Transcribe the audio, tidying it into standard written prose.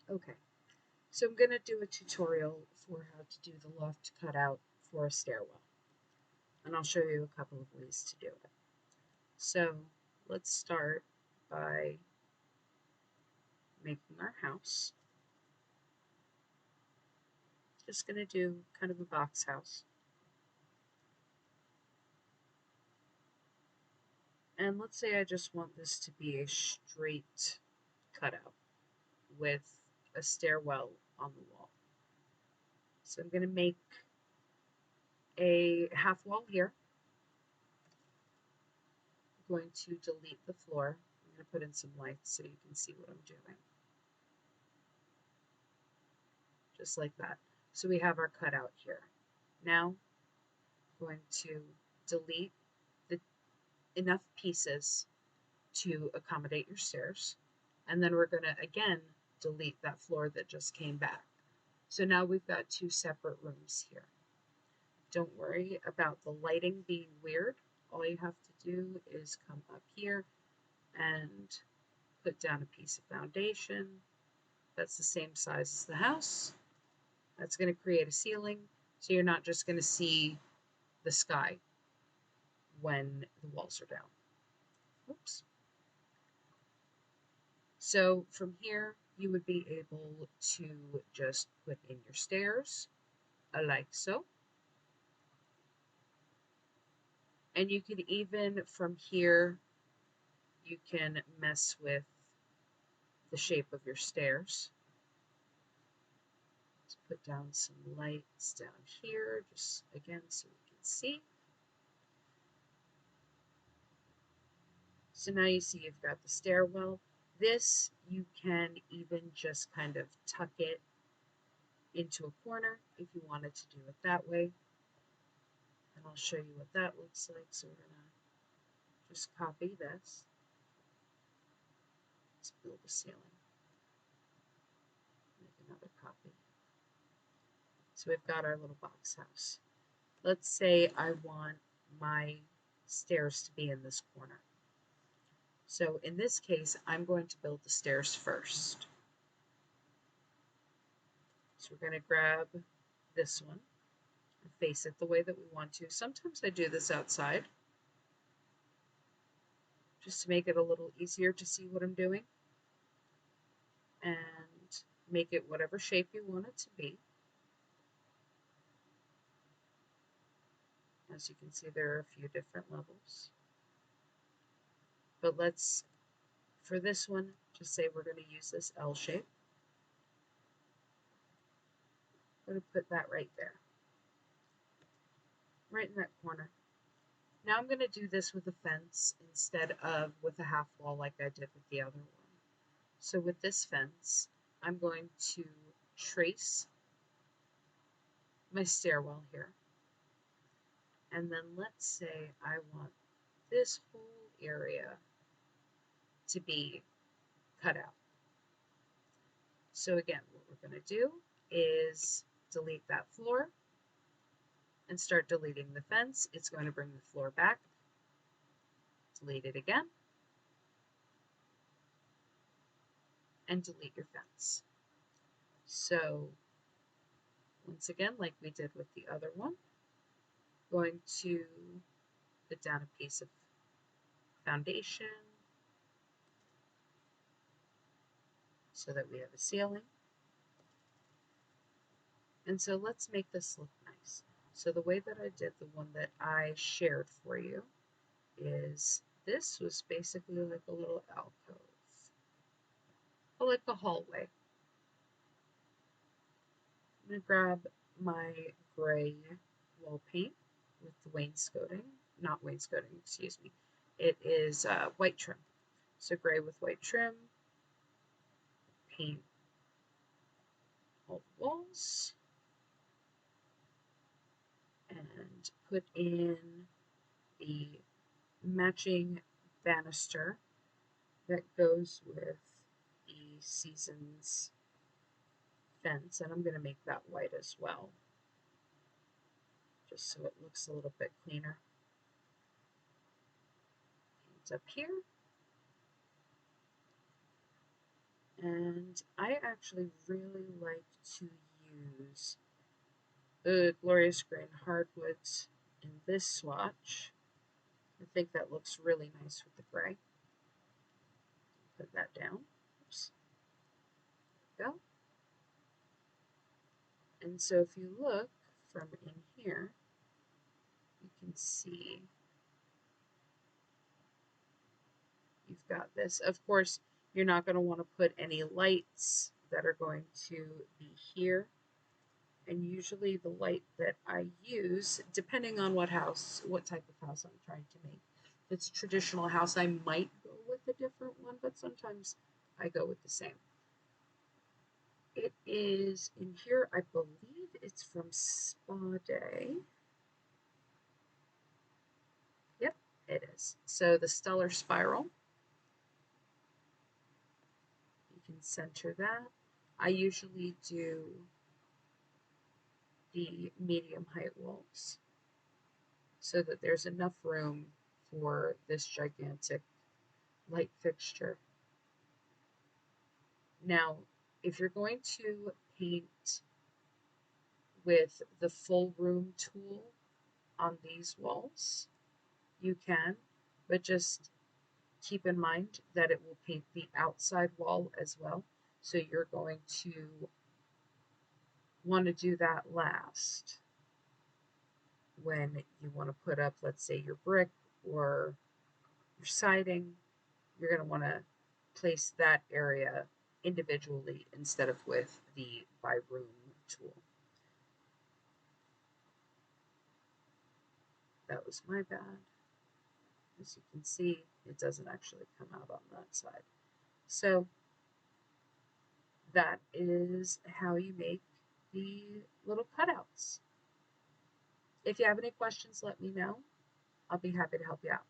Okay, so I'm going to do a tutorial for how to do the loft cutout for a stairwell, and I'll show you a couple of ways to do it. So let's start by making our house. Just going to do kind of a box house. And let's say I just want this to be a straight cutout with a stairwell on the wall. So I'm going to make a half wall here. I'm going to delete the floor. I'm going to put in some lights so you can see what I'm doing. Just like that. So we have our cutout here. Now I'm going to delete the enough pieces to accommodate your stairs. And then we're going to again delete that floor that just came back. So now we've got two separate rooms here. Don't worry about the lighting being weird. All you have to do is come up here and put down a piece of foundation that's the same size as the house. That's going to create a ceiling, so you're not just going to see the sky when the walls are down. Oops. So from here, you would be able to just put in your stairs, like so. And you can even, from here, you can mess with the shape of your stairs. Let's put down some lights down here, just again, so we can see. So now you see you've got the stairwell. This, you can even just kind of tuck it into a corner if you wanted to do it that way. And I'll show you what that looks like. So we're going to just copy this. Let's build a ceiling. Make another copy. So we've got our little box house. Let's say I want my stairs to be in this corner. So in this case, I'm going to build the stairs first. So we're going to grab this one and face it the way that we want to. Sometimes I do this outside just to make it a little easier to see what I'm doing, and make it whatever shape you want it to be. As you can see, there are a few different levels. But let's, for this one, just say we're going to use this L shape. I'm going to put that right there, right in that corner. Now I'm going to do this with a fence instead of with a half wall like I did with the other one. So with this fence, I'm going to trace my stairwell here. And then let's say I want this whole area to be cut out. So again, what we're going to do is delete that floor and start deleting the fence. It's going to bring the floor back. Delete it again. And delete your fence. So once again, like we did with the other one, going to put down a piece of foundation so that we have a ceiling. And so let's make this look nice. So the way that I did the one that I shared for you is this was basically like a little alcove, or like a hallway. I'm going to grab my gray wall paint with the wainscoting, not wainscoting, excuse me. It is white trim. So gray with white trim, paint all the walls, and put in the matching banister that goes with the season's fence, and I'm going to make that white as well, just so it looks a little bit cleaner. Paint up here. And I actually really like to use the Glorious Grain Hardwoods in this swatch. I think that looks really nice with the gray. Put that down. Oops. There we go. And so if you look from in here, you can see you've got this. Of course, you're not going to want to put any lights that are going to be here. And usually the light that I use, depending on what type of house I'm trying to make. If it's a traditional house, I might go with a different one, but sometimes I go with the same. It is in here, I believe it's from Spa Day. Yep, it is. So the Stellar Spiral. You can center that. I usually do the medium height walls so that there's enough room for this gigantic light fixture. Now, if you're going to paint with the full room tool on these walls, you can, but just keep in mind that it will paint the outside wall as well. So you're going to want to do that last when you want to put up, let's say, your brick or your siding. You're going to want to place that area individually instead of with the by room tool. That was my bad. As you can see, it doesn't actually come out on that side. So that is how you make the little cutouts. If you have any questions, let me know. I'll be happy to help you out.